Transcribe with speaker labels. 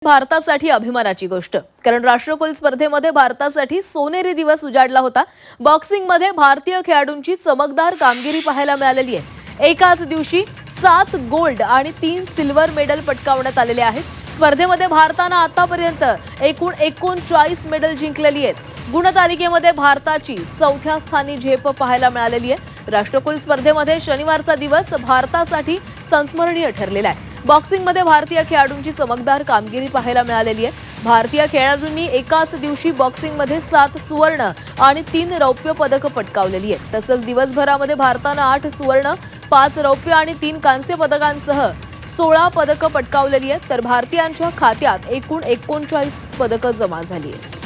Speaker 1: भारतासाठी अभिमानाची गोष्ट, कारण राष्ट्रकुल स्पर्धेमध्ये भारतासाठी सोनेरी दिवस उजाडला होता। बॉक्सिंगमध्ये भारतीय खेळाडूंची चमकदार कामगिरी पाहायला मिळालेली आहे। एकाच दिवशी 7 गोल्ड आणि 3 सिल्वर मेडल पटकावण्यात आलेले आहेत। स्पर्धेमध्ये भारताने आतापर्यंत एकूण 39 मेडल जिंकलेली आहेत। गुणतालिकेमध्ये भारताची 4थ्या स्थानी झेप पाहायला मिळालेली आहे। राष्ट्रकुल स्पर्धेमध्ये शनिवारचा दिवस भारतासाठी संस्मरणीय ठरलेला आहे। बॉक्सिंगमध्ये भारतीय खेळाडूंची चमकदार कामगिरी पाहायला मिळालेली आहे। भारतीय खेळाडूंनी एकाच दिवशी बॉक्सिंगमध्ये 7 सुवर्ण आणि 3 रौप्य पदक पटकावलेली आहेत। तसंच दिवसभरामध्ये भारताने 8 सुवर्ण, 5 रौप्य आणि 3 कांस्य पदकांसह 16 पदकं पटकावलेली आहेत। तर भारतीयांच्या खात्यात एकूण 39 पदकं जमा झाली आहेत।